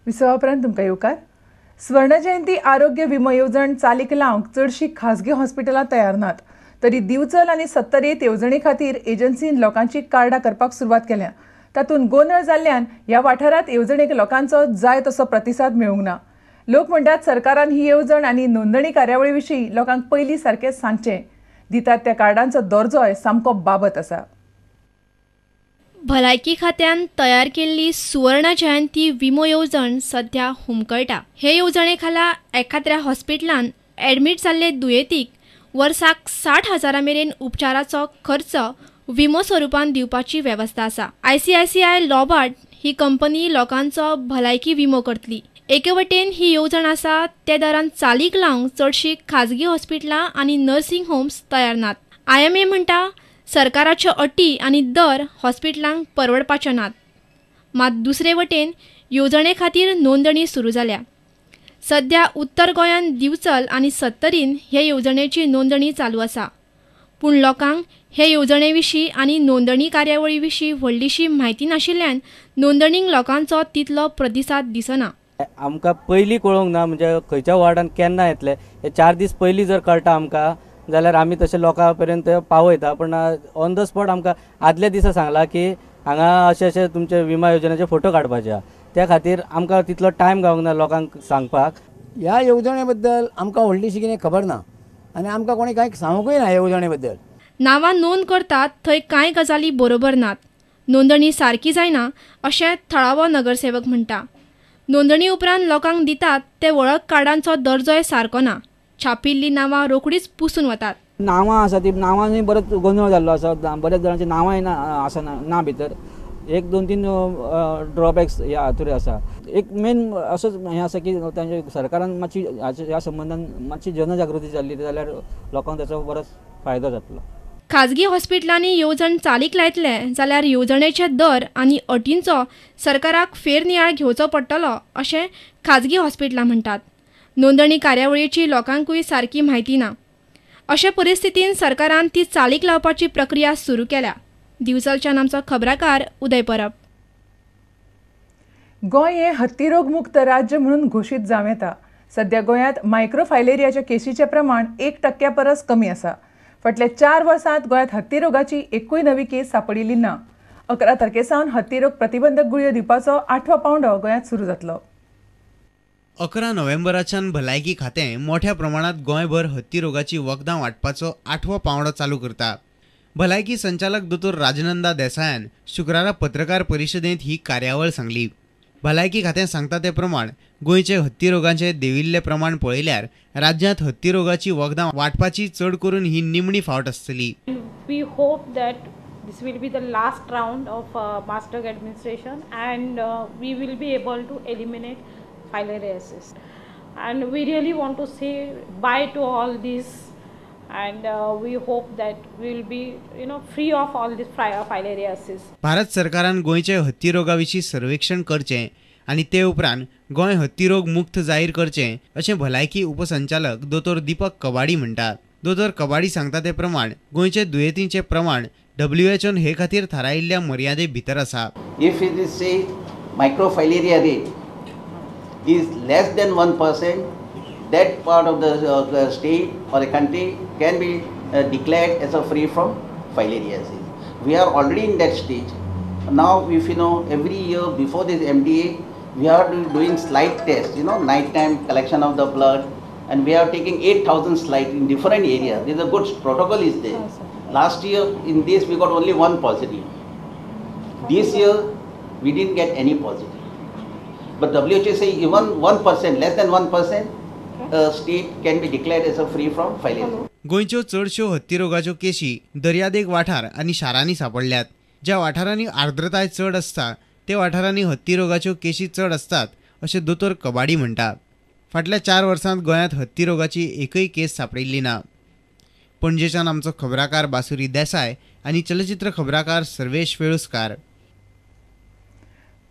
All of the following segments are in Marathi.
विसवा उपरांत तुमकां येवकार। स्वर्ण जयंती आरोग्य विमो येवजण चालीक लावंक चडशी खासगी हॉस्पिटलां तयार नात, तरी दिवचल आनी 70 येवजणे खातीर एजन्सीन लोकांची कार्डां करपाक सुरवात केल्या। तातूंत गोंधळ जाल्ल्यान ह्या वाठारांत येवजणेक लोकांचो जाय तसो प्रतिसाद मेळूंक ना। लोक म्हणटात सरकारान ही येवजण आनी नोंदणी कार्यावळी विशीं लोकांक पयलीं सारकें सांगचें। दितात त्या कार्डांचो दर्जोय सामको बाबत आसा। भलायकी खात्यान तयार केल्ली सुवर्ण जयंती विमो येवजण सध्या हुमकळटा। हे येवजणे खाला एखाद्या हॉस्पिटलांत ॲडमिट जाल्ले दुयेंतीक वर्साक 60,000 मेरेन उपचाराचो खर्च विमो स्वरूपान दिवपाची वेवस्था आसा। ICICI लॉबार्ड ही कंपनी लोकांचो भलायकी विमो करतली। एके वटेन ही येवजण आसा त्या दरान चालीक लावंक चडशी खाजगी हॉस्पिटलां आनी नर्सिंग होम्स तयार नात। IMA म्हणटा सरकाराच्यो अटी आनी दर हॉस्पिटलांक परवडपाचे नात। मात दुसरे वटेन येवजणे खातीर नोंदणी सुरू जाल्या। सध्या उत्तर गोंयान दिवचल आनी 70 हे येवजणेची नोंदणी चालू आसा। पूण लोकांक हे येवजणे विशीं आनी नोंदणी कार्यावळी विशीं व्हडलीशी म्हायती नाशिल्ल्यान नोंदणीक लोकांचो तितलो प्रतिसाद दिसना। आमकां पयलीं कळोवंक ना, म्हणजे खंयच्या वॉर्डान केन्ना येतले हे 4 दीस पयलीं जर कळटा आमकां जाल्यार आमी तशें लोकां पर्यंत पावयता। पण ऑन द स्पॉट आमकां आदल्या दिसा सांगला की हांगा अशें तुमचे विमा येवजणेचे फोटो काडपाचे आहा। त्या खातीर आमकां तितलो टायम गावंक ना लोकांक सांगपाक। ह्या येवजणे बद्दल आमकां व्हडलीशी कितें खबर ना आनी आमकां कोणी कांय सांगूंकय ना येवजणे बद्दल। नांवां नोंद करतात थंय कांय गजाली बरोबर नात। नोंदणी सारकी जायना अशें थळावो नगरसेवक म्हणटा। नोंदणी उपरांत लोकांक दितात ते वळख कार्डांचो दर्जोय सारको ना। छापिल्लीं नांवां रोखडीच पुसून वतात। नांवां आसा ती नांवांनी बरोच गोंधळ जाल्लो आसा। बऱ्याच जाणांची नांवांय ना भितर। 1-2-3 ड्रॉबॅक्स ह्या हातूंत आसा। एक मेन असोच हें आसा की तांच्या सरकारान मातशी ह्या संबंधान मातशी जनजागृती जाल्ली जाल्यार लोकांक ताचो बरोच फायदो जातलो। खाजगी हॉस्पिटलांनी येवजण चालीक लायतले जाल्यार येवजणेचे दर आनी अटींचो सरकाराक फेरनियाळ घेवचो पडटलो अशें खाजगी हॉस्पिटलां म्हणटात। नोंदणी कार्यावळीची लोकांकूय सारकी म्हायती ना। अशे परिस्थितीन सरकारान ती चालीक लावपाची प्रक्रिया सुरू केल्या। दिवचलच्यान आमचो खबराकार उदय परब। गोंय हे हत्ती रोग मुक्त राज्य म्हणून घोशीत जावं येता। सध्या गोंयांत मायक्रोफायलेरियाच्या केशीचें प्रमाण 1% परस कमी आसा। फाटल्या 4 वर्सांत गोंयांत हत्ती रोगाची एकूय नवी केस सांपडिल्ली ना। 11 तारखेसावन हत्ती रोग प्रतिबंधक गुळयो दिवपाचो 8वो पावंडो गोंयांत सुरू जातलो। 11 नोव्हेंबराच्यान भलायकी खातें मोठ्या प्रमाणात गोंयभर हत्ती रोगाची वखदां वांटपाचो 8वो पावंडो चालू करता। भलायकी संचालक दोतोर राजनंदा देसायान शुक्रारा पत्रकार परिशदेंत ही कार्यावळ सांगली। भलायकी खातें सांगता ते प्रमाण गोंयचे हत्ती रोगाचे देंविल्ले प्रमाण पळयल्यार राज्यांत हत्ती रोगाची वखदां वांटपाची चड करून ही निमणी फावट आसतली। We hope that this will be the last round of mass drug administration and we will be able to eliminate filariasis. And we really want to say bye to all this and we hope that we will be free of all this filariasis. Bharat सरकारान गोंयचे हत्ती रोगा विशीं सर्वेक्षण करचें आनी ते उपरांत गोंय हत्ती रोग मुक्त जाहीर करचें अशें भलायकी उपसंचालक दोतोर दीपक कबाडी म्हणटात। दोतोर कबाडी सांगता ते प्रमाण गोंयचे दुयेंतींचे प्रमाण WHO हे खातीर थारायिल्ल्या मर्यादे भितर आसा। If it is say microfilaria rate is less than 1%, that part of the state or a country can be declared as a free from filariasis. We are already in that stage. Now, if every year before this MDA, we are doing slide tests, nighttime collection of the blood, and we are taking 8,000 slides in different areas. There is a good protocol is there. Last year in this we got only 1 positive. This year we didn't get any positive. But WHO say even 1%, less than 1%, state can be declared as a free from filariasis. गोंयच्यो चडश्यो हत्ती रोगाच्यो केशी दर्यादेग वाठार आनी शारांनी सांपडल्यात। ज्या वाठारांनी आर्द्रताय चड आसता ते वाठारांनी हत्ती रोगाच्यो केशी चड आसतात अशें दोतोर कबाडी म्हणटात। फाटल्या 4 वर्सांत गोंयांत हत्ती रोगाची एकय केस सांपडिल्ली ना। पणजेच्यान आमचो खबराकार बासुरी देसाय आनी चलचित्र खबराकार सर्वेश वेळुस्कार।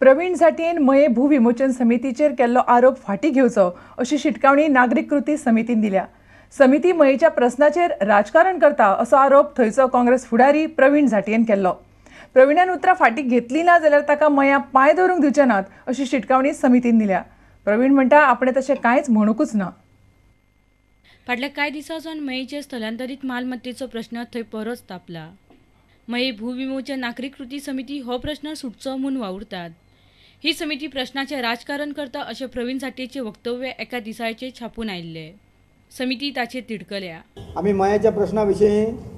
प्रवीण झांटयेन मये भूविमोचन समितीचेर केल्लो आरोप फाटीं घेवचो अशी शिटकावणी नागरीक कृती समितीन दिल्या। समिती मयेच्या प्रस्नाचेर राजकारण करता असो आरोप थंयचो काँग्रेस फुडारी प्रवीण झांटयेन केल्लो। प्रवीणान उतरां फाटीं घेतली ना जाल्यार ताका मया पांय धरूंक दिवचे नात अशी शिटकावणी समितीन दिल्या. प्रवीण म्हणटा आपणें तशें कांयच म्हणूकच ना. फाटल्या कांय दिसांसावन मयेचे स्थलांतरीत मालमत्तेचो प्रश्न थंय परत तापला. मये भूविमोचन नागरीक कृती समिती हो प्रश्न सुटचो म्हूण वावुरतात. ही समिती प्रश्नाचे राजकारण करता अशें प्रवीण साठयेचे वक्तव्य एका दिसाळेचे छापून आयिल्ले. समिती ताचेर तिडकल्या. आमी मयाच्या प्रश्ना विशीं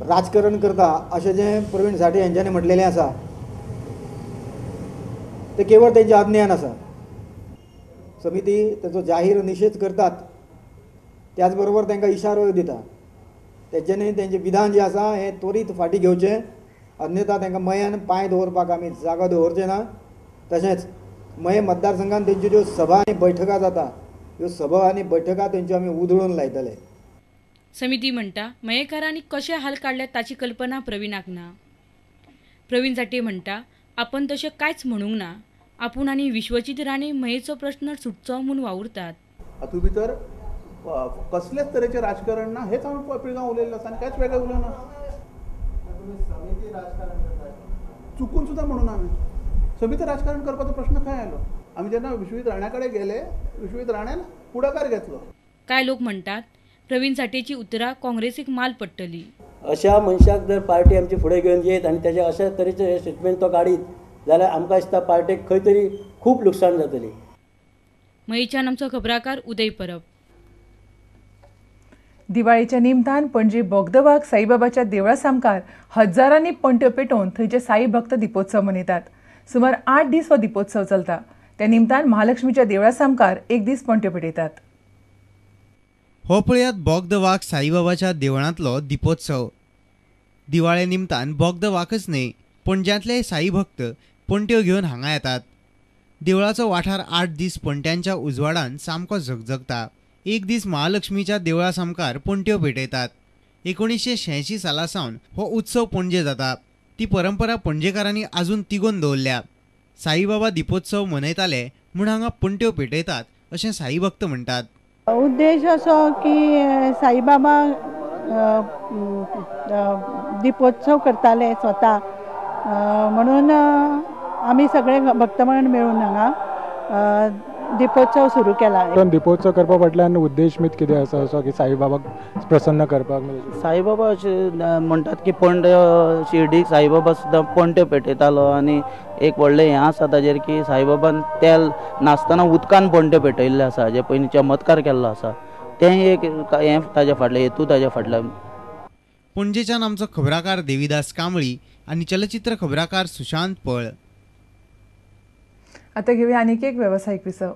राजकारण करता अशें जें प्रवीण साठे हांच्यांनी म्हटलेलें आसा तें केवळ तेंचें अज्ञान आसा. समिती ताचो जाहीर निशेध करतात, त्याच बरोबर तांकां इशारो दिता. तेच्यांनी तेंचें विधान जें आसा हें त्वरीत फाटीं घेवचें, अन्यथा तांकां मयान पांय दवरपाक आमी जागा दवरचें ना. तशेंच मये मतदारसंघात तेंच्यो ज्यो सभा आनी बैठका जाता ह्यो सभा आनी बैठका तेंच्यो आमी उधळून लायतले. समिती म्हणटा मयेकारांनी कशे हाल काडल्यात ताची कल्पना प्रवीणाक ना. प्रवीण साठे म्हणटा आपण तशें कांयच म्हणूंक ना. आपूण आनी विश्वजीत राणे मयेचो प्रश्न सुटचो म्हूण वावुरतात. हातूंत भितर कसलेच तरेचें राजकारण ना हेच हांवें पिळगांव उलयल्लें आसा आनी कांयच वेगळें उलयना. चुकून सुद्दां म्हणून हांवें समिती राजकारण करपाचो प्रश्न खंय आयलो. आमी जेन्ना विश्वजीत राण्या कडेन गेले, विश्वजीत राण्यान पुढाकार घेतलो. कांय लोक म्हणटात प्रवीण साठेची उतरां काँग्रेसीक माल पडटली. अशा मनशाक जर पार्टी आमची फुडें घेवन येत आनी तेजे अशा तरेचे स्टेटमेंट तो काडीत जाल्यार आमकां दिसता पार्टेक खंय तरी खूब लुकसाण जातली. मयेच्यान आमचो खबराकार उदय परब. दिवाळीच्या निमतान पणजी बोगदवाग साईबाबाच्या देवळा सामकार हजारांनी पणट्यो पेटोवन थंयचे साई भक्त दिपोत्सव मनयतात. सुमार 8 दीस हो दिपोत्सव चलता. त्या निमतान महालक्ष्मीच्या देवळा सामकार 1 दीस पणट्यो पेटयतात. हो पळयात बोगदवाग साईबाबाच्या देवळांतलो दिपोत्सव. दिवाळे निमतान बोगदवागच न्हय, पणज्यांतले साई भक्त पणट्यो घेवन हांगा येतात. देवळाचो वाठार 8 दीस पणट्यांच्या उजवाडान सामको झगझगता. 1 दीस महालक्ष्मीच्या देवळा सामकार पणट्यो पेटयतात. 1986 साला सावन हो उत्सव पणजे जाता. ती परंपरा पणजेकारांनी आजून तिगोवन दवरल्या. साईबाबा दिपोत्सव मनयताले म्हूण हांगा पणट्यो पेटयतात अशें साई भक्त म्हणटात. उद्देश असो की साईबाबा दिपोत्सव करताले स्वता, म्हणून आमी सगळे भक्त मंडळ मेळून हांगा दिपोत्सव सुरू केला. दिपोत्सव करपा फाटल्यान उद्देश मीत कितें आसा असो की साईबाबाक प्रसन्न करपाक? साईबाबा अशें म्हणटात की शिर्डीक साईबाबा सुद्दां पणट्यो पेटयतालो आनी एक व्हडलें हें आसा ताजेर की साईबाबान तेल नासतना उदकान पणट्यो पेटयल्ले आसा, जे पयलीं चमत्कार केल्लो आसा. तें एक हें ताजे फाटलें हेतू ताजे फाटल्यान. पणजेच्यान आमचो खबराकार देविदास कांबळी आनी चलचित्र खबराकार सुशांत पळ. आता घेऊया आनीक एक व्यावसायिक विसव.